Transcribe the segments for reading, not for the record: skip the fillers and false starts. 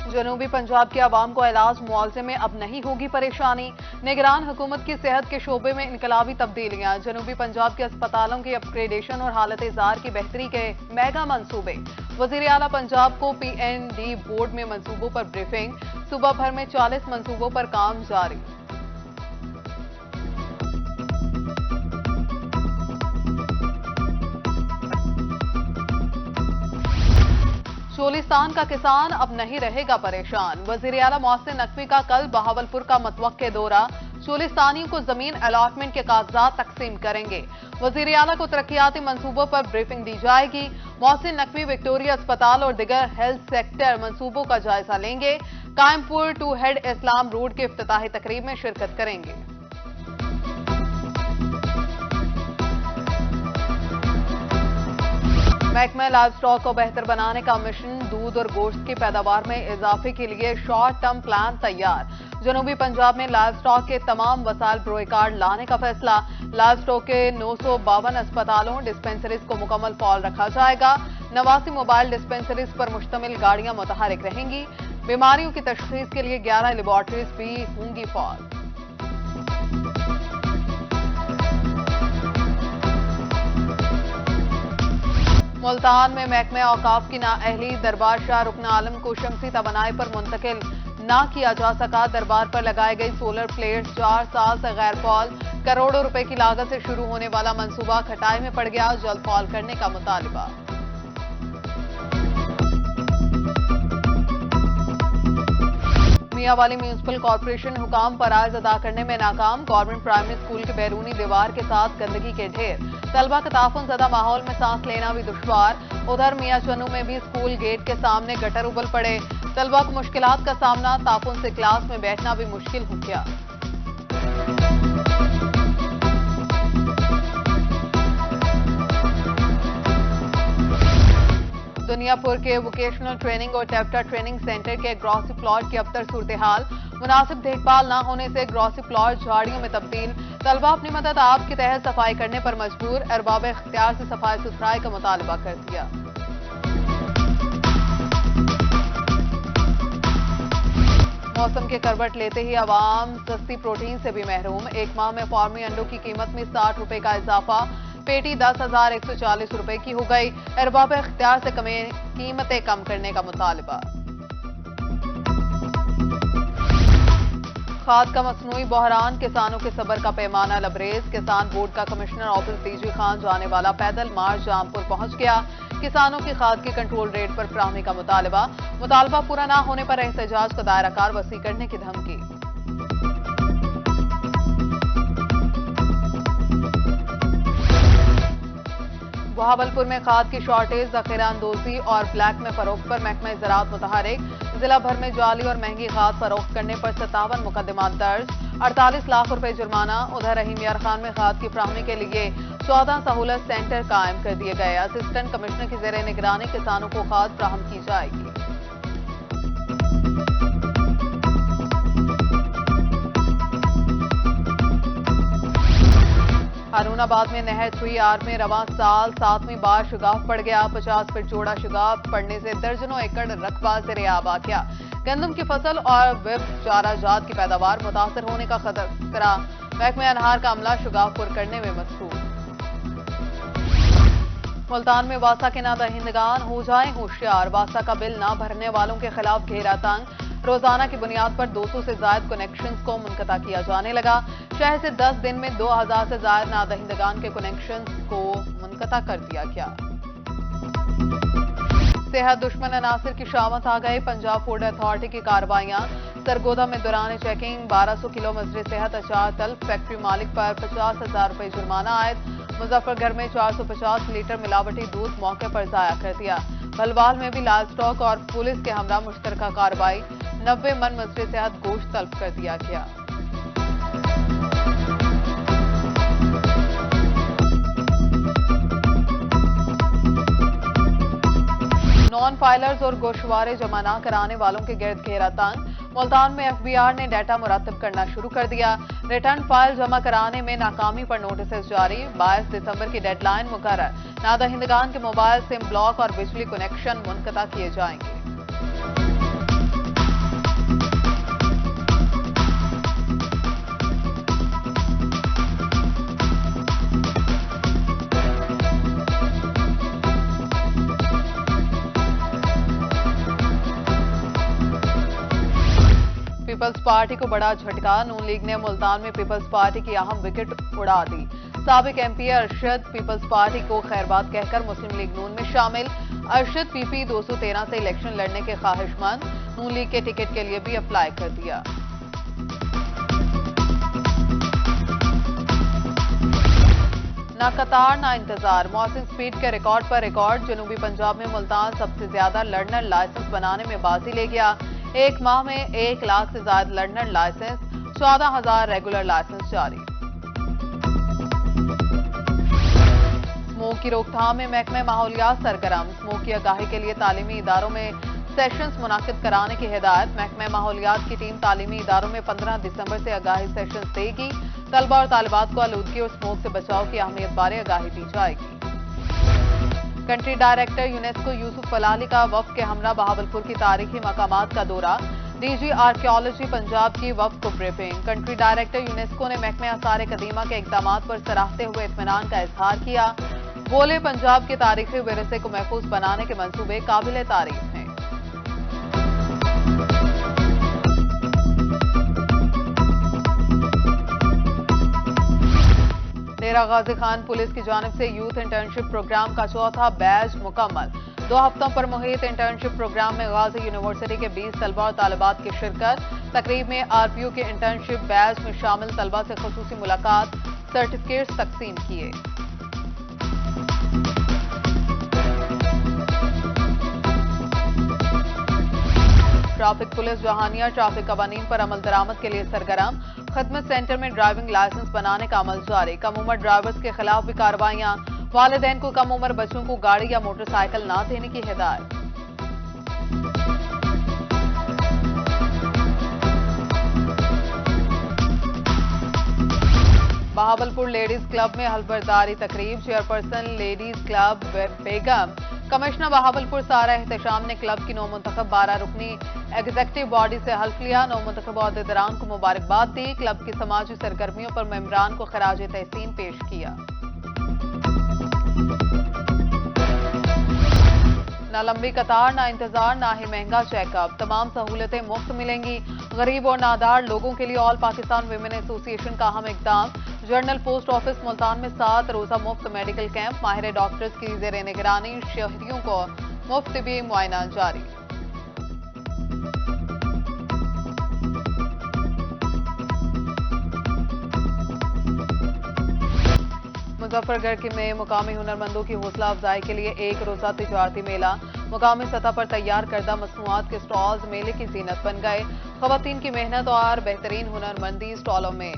जनूबी पंजाब के अवाम को इलाज मुआवजे में अब नहीं होगी परेशानी। निगरान हुकूमत की सेहत के शोबे में इनकलाबी तब्दीलियां। जनूबी पंजाब के अस्पतालों की अपग्रेडेशन और हालत इजार की बेहतरी के मेगा मंसूबे। वजीर आला पंजाब को PND बोर्ड में मंसूबों पर ब्रीफिंग। सूबा भर में 40 मंसूबों पर काम जारी। चोलिस्तान का किसान अब नहीं रहेगा परेशान। वजीर आला मोहसिन नकवी का कल बहावलपुर का मुतवक्के दौरा। चोलिस्तानियों को जमीन अलॉटमेंट के कागजात तकसीम करेंगे। वजीर आला को तरक्याती मंसूबों पर ब्रीफिंग दी जाएगी। मोहसिन नकवी विक्टोरिया अस्पताल और दिगर हेल्थ सेक्टर मंसूबों का जायजा लेंगे। Qaimpur to Head Islam road के इफ्तिताही तकरीब में शिरकत करेंगे। महकमा लाइव स्टॉक को बेहतर बनाने का मिशन। दूध और गोश्त की पैदावार में इजाफे के लिए शॉर्ट टर्म प्लान तैयार। जनूबी पंजाब में लाइव स्टॉक के तमाम वसाइल ब्रोए कार्ड लाने का फैसला। लाइव स्टॉक के 952 अस्पतालों डिस्पेंसरीज को मुकम्मल फॉल रखा जाएगा। 89 मोबाइल डिस्पेंसरीज पर मुश्तमिल गाड़ियां मुतहरिक रहेंगी। बीमारियों की तशखीस के लिए 11 लेबॉर्ट्रीज भी होंगी फॉल। मुल्तान में महकमे औकाफ की नाअहली। दरबार शाह रुकन आलम को शमसी तवानाई पर मुंतकिल ना किया जा सका। दरबार पर लगाई गई सोलर प्लेट्स 4 साल से गैर फॉल। करोड़ों रुपए की लागत से शुरू होने वाला मंसूबा खटाई में पड़ गया। जल्द फॉल करने का मुतालिबा। मियांवाली म्यूनिसिपल कॉर्पोरेशन हुकाम फराइज अदा करने में नाकाम। गवर्नमेंट प्राइमरी स्कूल के बैरूनी दीवार के साथ गंदगी के ढेर। तलबा के ताफुन ज़दा माहौल में सांस लेना भी दुश्वार। उधर मियां चन्नू में भी स्कूल गेट के सामने गटर उबल पड़े। तलबा को मुश्किलात का सामना। ताफुन से क्लास में बैठना भी मुश्किल हो गया। दुनियापुर के वोकेशनल ट्रेनिंग और टेप्टा ट्रेनिंग सेंटर के ग्रॉसरी प्लॉट की अबतर सूरत हाल। मुनासिब देखभाल न होने से ग्रॉसरी प्लॉट झाड़ियों में तब्दील। तलबा अपनी मदद आप के तहत सफाई करने पर मजबूर। अरबाब इख्तियार से सफाई सुथराई का मुतालबा कर दिया। मौसम के करवट लेते ही अवाम सस्ती प्रोटीन से भी महरूम। एक माह में फार्मी अंडों की कीमत में 60 रुपए का इजाफा। पेटी 10,140 रुपए की हो गई। अरबाब इख्तियार से कीमतें कम करने का मुतालबा। खाद का मसनूई बहरान। किसानों के सब्र का पैमाना लबरेज। किसान बोर्ड का कमिश्नर ऑफिस DG खान जाने वाला पैदल मार्च जामपुर पहुंच गया। किसानों की खाद की कंट्रोल रेट पर फराहमी का मुतालबा पूरा न होने पर एहतजाज का दायरा कार वसी करने की धमकी। बहावलपुर में खाद की शॉर्टेज, जखीरा अंदोजी और ब्लैक में फरोख्त पर महकमा ज़राअत मुतहरिक। जिला भर में जाली और महंगी खाद फरोख्त करने पर 57 मुकदमात दर्ज। 48 लाख रुपए जुर्माना। उधर रहीम यार खान में खाद की फराहमी के लिए 14 सहूलत सेंटर कायम कर दिए गए। असिस्टेंट कमिश्नर की ज़ेरे निगरानी किसानों को खाद फराहम की जाएगी। हारूनाबाद में नहर 3R में रवां साल 7वीं बार शुगाफ पड़ गया। 50 फीट चौड़ा शुगाफ पड़ने से दर्जनों एकड़ रकबा ज़ेर-ए-आब आ गया। गंदम की फसल और वेब चारा जात की पैदावार मुतासर होने का खतरा। महकमे अनहार का अमला शुगाफ पुर करने में मसरूफ। मुल्तान में वासा के नादहिंदगान हो जाएं होशियार। वासा का बिल न भरने वालों के खिलाफ घेरा तंग। रोजाना की बुनियाद पर 200 से ज्यादा कनेक्शंस को मुनक़ता किया जाने लगा। शहर से 10 दिन में 2000 से ज्यादा नादहिंदगान के कनेक्शंस को मुनक़ता कर दिया गया। सेहत दुश्मन अनासिर की शामत आ गए। पंजाब फूड अथॉरिटी की कार्रवाइयां। सरगोदा में दौरान चेकिंग 1200 किलो मजरे सेहत अचार तल्फ। फैक्ट्री मालिक पर 50,000 रुपए जुर्माना आयद। मुजफ्फरगढ़ में 450 लीटर मिलावटी दूध मौके पर जाया कर दिया। भलवाल में भी लाइव स्टॉक और पुलिस के हमरा मुश्तरका कार्रवाई। 90 मन मजरे सेहत गोश्त तल्फ कर दिया गया। नॉन फाइलर्स और गोशवारे जमा न कराने वालों के गिर्द घेरा तंग। मुल्तान में FBI ने डाटा मुरतब करना शुरू कर दिया। रिटर्न फाइल जमा कराने में नाकामी पर नोटिस जारी। 22 दिसंबर की डेडलाइन मुकर्रर। नादहिंदगान के मोबाइल सिम ब्लॉक और बिजली कनेक्शन मुनक़ता किए जाएंगे। पीपल्स पार्टी को बड़ा झटका। नून लीग ने मुल्तान में पीपल्स पार्टी की अहम विकेट उड़ा दी। साबिक एमपी अरशद पीपल्स पार्टी को खैरबाद कहकर मुस्लिम लीग नून में शामिल। अरशद पीपी 213 से इलेक्शन लड़ने के ख्वाहिशमंद, नून लीग के टिकट के लिए भी अप्लाई कर दिया। ना कतार ना इंतजार, मौसम स्पीड के रिकॉर्ड पर रिकॉर्ड। जनूबी पंजाब में मुल्तान सबसे ज्यादा लर्नर लाइसेंस बनाने में बाजी ले गया। एक माह में 1 लाख से ज्यादा लर्नर लाइसेंस, 14,000 रेगुलर लाइसेंस जारी। स्मोक की रोकथाम में महकमे माहौलियात सरगर्म। स्मोक की आगाही के लिए तालीमी इदारों में सेशंस मुनाकिद कराने की हिदायत। महकमे माहौलियात की टीम तालीमी इदारों में 15 दिसंबर से आगाही सेशंस देगी। तलबा और तालिबात को आलूदगी और स्मोक से बचाव की अहमियत बारे आगाही दी जाएगी। कंट्री डायरेक्टर यूनेस्को यूसुफ फलाली का वफ्द के हमरा बहावलपुर की तारीखी मकामात का दौरा। डीजी आर्कियोलॉजी पंजाब की वफ्द को ब्रीफिंग। कंट्री डायरेक्टर यूनेस्को ने महकमे आसार कदीमा के इकदामात पर सराहते हुए इत्मीनान का इजहार किया। बोले पंजाब के तारीखी विरसे को महफूज बनाने के मंसूबे काबिल तारीफ हैं। डेरा गाजी खान पुलिस की जानिब से यूथ इंटर्नशिप प्रोग्राम का चौथा बैच मुकम्मल। 2 हफ्तों पर मुहित इंटर्नशिप प्रोग्राम में गाजी यूनिवर्सिटी के 20 तलबा और तालिबात की शिरकत। तकरीब में आरपीयू के इंटर्नशिप बैच में शामिल तलबा से खुसूसी मुलाकात, सर्टिफिकेट्स तकसीम किए। ट्रैफिक पुलिस जहानिया ट्रैफिक कवानीन पर अमल दरामद के लिए सरगर्म। खदमत सेंटर में ड्राइविंग लाइसेंस बनाने का अमल जारी। कम उम्र ड्राइवर्स के खिलाफ भी कार्रवाइयां। वालिदैन को कम उम्र बच्चों को गाड़ी या मोटरसाइकिल ना देने की हिदायत। बहावलपुर लेडीज क्लब में हल्फबरदारी तकरीब। चेयरपर्सन लेडीज क्लब बेगम कमिश्नर बहावलपुर सारा एहतशाम ने क्लब की नौमुंतखब 12 रुकनी एग्जीक्यूटिव बॉडी से हल्फ लिया। नौमुंतखब अहदेदारान को मुबारकबाद दी। क्लब की समाजी सरगर्मियों पर मेंबरान को खराज तहसीन पेश किया। ना लंबी कतार, ना इंतजार, ना ही महंगा चेकअप। तमाम सहूलतें मुफ्त मिलेंगी। गरीब और नादार लोगों के लिए ऑल पाकिस्तान विमेन एसोसिएशन का अहम इकदाम। जनरल पोस्ट ऑफिस मुल्तान में 7 रोजा मुफ्त मेडिकल कैंप। माहिर डॉक्टर्स की ज़ेर निगरानी शहरियों को मुफ्त भी मुआयना जारी। मुजफ्फरगढ़ में मुकामी हुनरमंदों की हौसला अफजाई के लिए 1 रोजा तिजारती मेला। मुकामी सतह पर तैयार करदा मसनूआत के स्टॉल्स मेले की जीनत बन गए। खवातीन की मेहनत और बेहतरीन हुनरमंदी स्टॉलों में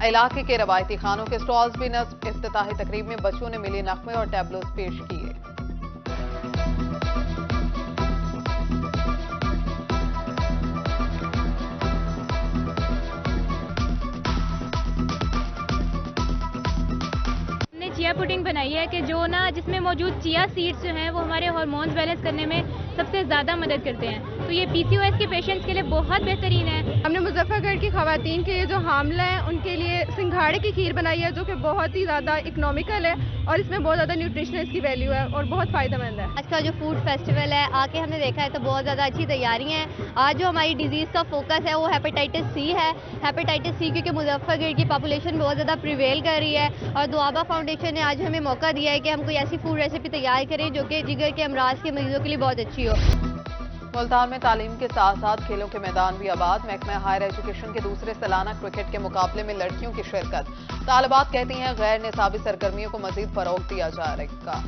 इलाके के रवायती खानों के स्टॉल्स भी नस्ब। इफ्तिताही तकरीब में बच्चों ने मिली नगमे और टैबलोस पेश किए। चिया पुडिंग बनाई है कि जो ना जिसमें मौजूद चिया सीड्स जो हैं वो हमारे हार्मोन्स बैलेंस करने में सबसे ज़्यादा मदद करते हैं। तो ये पीसीओएस के पेशेंट्स के लिए बहुत बेहतरीन है। हमने मुजफ्फरगढ़ की खवातीन के लिए जो हामला है उनके लिए सिंघाड़े की खीर बनाई है जो कि बहुत ही ज़्यादा इकोनॉमिकल है और इसमें बहुत ज़्यादा न्यूट्रिशनल इसकी वैल्यू है और बहुत फ़ायदेमंद है। आज का जो फूड फेस्टिवल है आके हमने देखा है तो बहुत ज़्यादा अच्छी तैयारियां हैं। आज जो हमारी डिजीज़ का फोकस है वो हेपेटाइटिस सी है। हेपेटाइटिस सी क्योंकि मुजफ्फरगढ़ की पॉपुलेशन बहुत ज़्यादा प्रिवेल कर रही है और दुआबा फाउंडेशन ने आज हमें मौका दिया है कि हम कोई ऐसी फूड रेसिपी तैयार करें जो कि जिगर के अमराज के मरीजों के लिए बहुत अच्छी हो। मुल्तान में तालीम के साथ साथ खेलों के मैदान भी आबाद। महकमा हायर एजुकेशन के दूसरे सालाना क्रिकेट के मुकाबले में लड़कियों की शिरकत। तालिबात कहती हैं गैर निसाबी सरगर्मियों को मजीद फरोग दिया जाएगा।